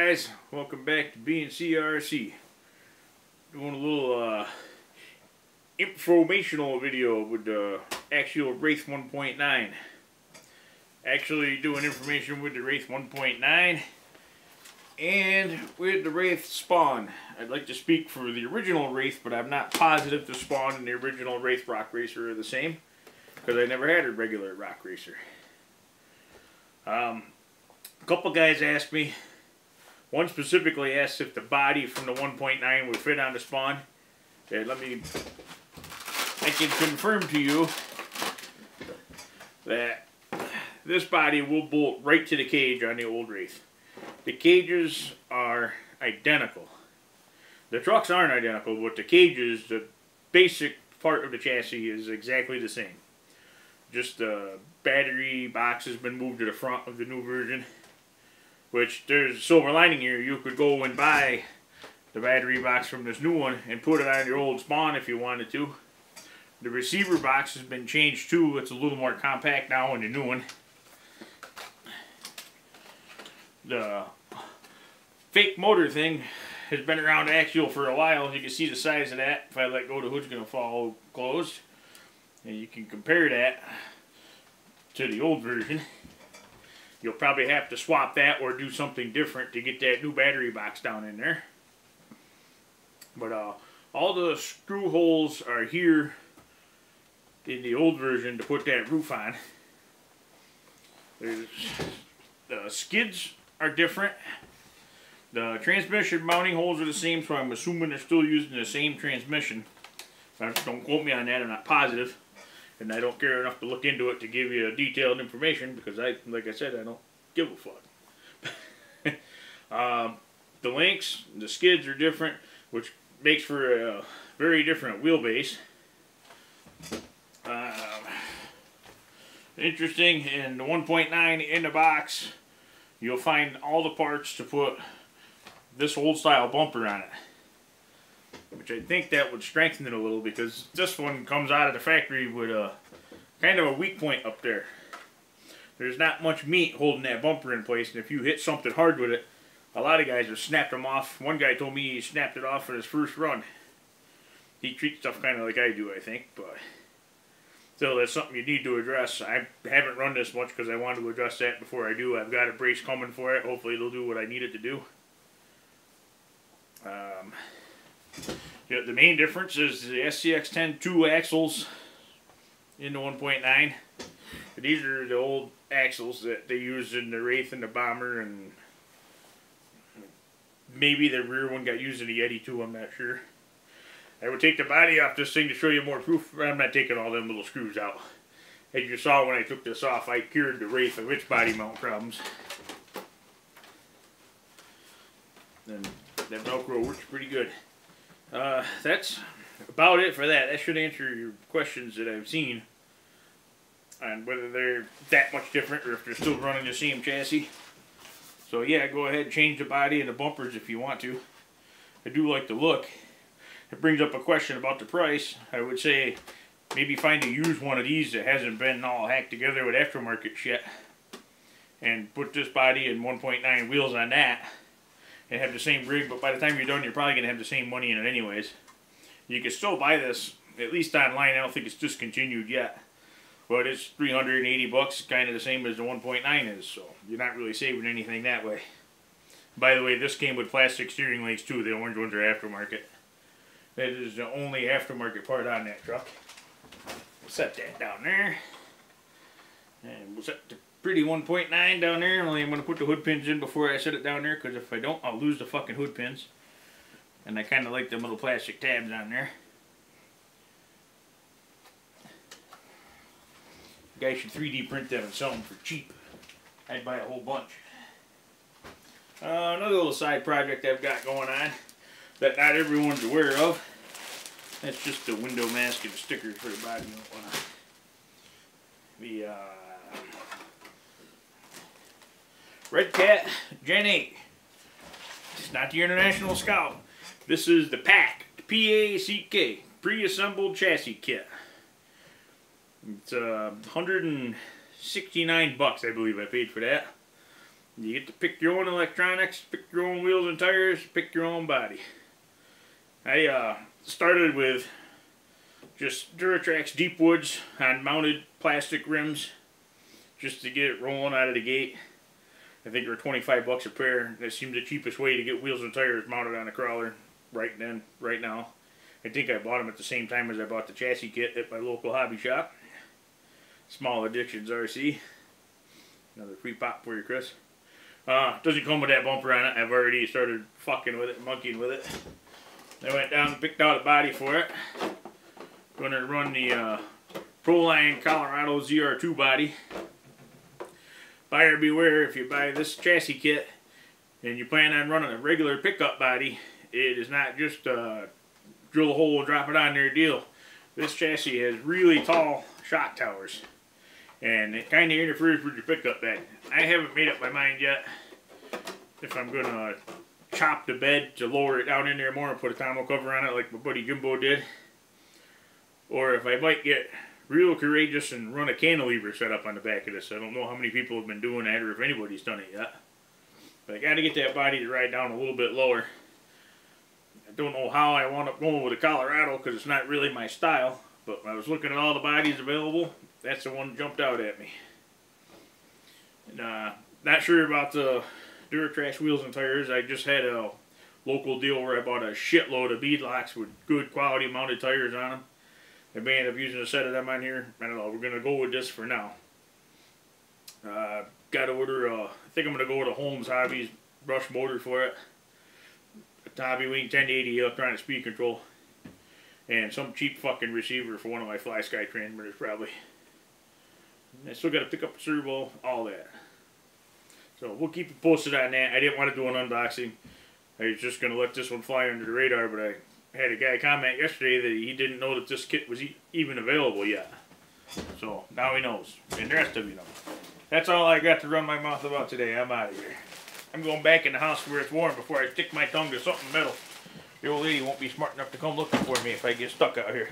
guys, welcome back to B&CRC. Doing a little informational video with the Axial Wraith 1.9. Actually doing information with the Wraith 1.9 and with the Wraith Spawn. I'd like to speak for the original Wraith, but I'm not positive the Spawn and the original Wraith Rock Racer are the same, because I never had a regular Rock Racer. A couple guys asked me, one specifically asked if the body from the 1.9 would fit on the Spawn. Okay, I can confirm to you that this body will bolt right to the cage on the old Wraith. The cages are identical. The trucks aren't identical, but the cages, the basic part of the chassis is exactly the same. Just the battery box has been moved to the front of the new version. Which, there's a silver lining here. You could go and buy the battery box from this new one and put it on your old Spawn if you wanted to. The receiver box has been changed too. It's a little more compact now in the new one. The fake motor thing has been around Axial for a while. You can see the size of that. If I let go, the hood's going to fall closed. And you can compare that to the old version. You'll probably have to swap that or do something different to get that new battery box down in there. But all the screw holes are here in the old version to put that roof on. The skids are different. The transmission mounting holes are the same, so I'm assuming they're still using the same transmission. Don't quote me on that, I'm not positive. And I don't care enough to look into it to give you detailed information because, like I said, I don't give a fuck. The links, the skids are different, which makes for a very different wheelbase. Interesting, in the 1.9 in the box, you'll find all the parts to put this old style bumper on it. Which I think that would strengthen it a little, because this one comes out of the factory with a kind of a weak point up there. There's not much meat holding that bumper in place, and if you hit something hard with it, a lot of guys have snapped them off. One guy told me he snapped it off in his first run. He treats stuff kind of like I do, I think, but still, that's something you need to address. I haven't run this much because I wanted to address that before I do. I've got a brace coming for it. Hopefully it'll do what I need it to do. Yeah, the main difference is the SCX-10 2 axles in the 1.9. These are the old axles that they used in the Wraith and the Bomber, and maybe the rear one got used in the Yeti too, I'm not sure. I would take the body off this thing to show you more proof. I'm not taking all them little screws out. As you saw when I took this off, I cured the Wraith of its body mount problems. And that Velcro works pretty good. That's about it for that. That should answer your questions that I've seen on whether they're that much different or if they're still running the same chassis. So yeah, go ahead and change the body and the bumpers if you want to. I do like the look. It brings up a question about the price. I would say maybe find a used one of these that hasn't been all hacked together with aftermarket shit and put this body and 1.9 wheels on that and have the same rig, but by the time you're done, you're probably going to have the same money in it anyways. You can still buy this, at least online. I don't think it's discontinued yet. But it's $380, kind of the same as the 1.9 is, so you're not really saving anything that way. By the way, this came with plastic steering legs too. The orange ones are aftermarket. That is the only aftermarket part on that truck. We'll set that down there. And we'll set the pretty 1.9 down there. Only I'm going to put the hood pins in before I set it down there, because if I don't, I'll lose the fucking hood pins. And I kind of like them little plastic tabs on there. You guys should 3D print them and sell them for cheap. I'd buy a whole bunch. Another little side project I've got going on that not everyone's aware of. That's just the window mask and the stickers for the body. The Red Cat Gen 8. It's not the International Scout. This is the PACK, P-A-C-K, pre-assembled chassis kit. It's $169, I believe I paid for that. You get to pick your own electronics, pick your own wheels and tires, pick your own body. I started with just Duratrax Deep Woods on mounted plastic rims just to get it rolling out of the gate. I think they're 25 bucks a pair. That seems the cheapest way to get wheels and tires mounted on a crawler right now. I think I bought them at the same time as I bought the chassis kit at my local hobby shop. Small Addictions RC. Another free pop for you, Chris. Doesn't come with that bumper on it. I've already started fucking with it, monkeying with it. I went down and picked out a body for it. Going to run the Proline Colorado ZR2 body. Buyer beware, if you buy this chassis kit and you plan on running a regular pickup body, it is not just drill a hole and drop it on there deal. This chassis has really tall shock towers, and it kind of interferes with your pickup bed. I haven't made up my mind yet if I'm going to chop the bed to lower it down in there more and put a tonneau cover on it like my buddy Jimbo did, or if I might get real courageous and run a cantilever setup on the back of this. I don't know how many people have been doing that or if anybody's done it yet. But I got to get that body to ride down a little bit lower. I don't know how I wound up going with a Colorado because it's not really my style. But when I was looking at all the bodies available, that's the one that jumped out at me. And, not sure about the Duratrax wheels and tires. I just had a local deal where I bought a shitload of beadlocks with good quality mounted tires on them. I may end up using a set of them on here. I don't know. We're going to go with this for now. Got to order, I think I'm going to go with a Holmes Hobbies brush motor for it. A Hobby Wing 1080 electronic speed control. And some cheap fucking receiver for one of my Fly Sky transmitters probably. And I still got to pick up a servo, all that. So we'll keep you posted on that. I didn't want to do an unboxing. I was just going to let this one fly under the radar, but I had a guy comment yesterday that he didn't know that this kit was even available yet. So now he knows, and the rest of you know. That's all I got to run my mouth about today. I'm out of here. I'm going back in the house where it's warm before I stick my tongue to something metal. The old lady won't be smart enough to come looking for me if I get stuck out here.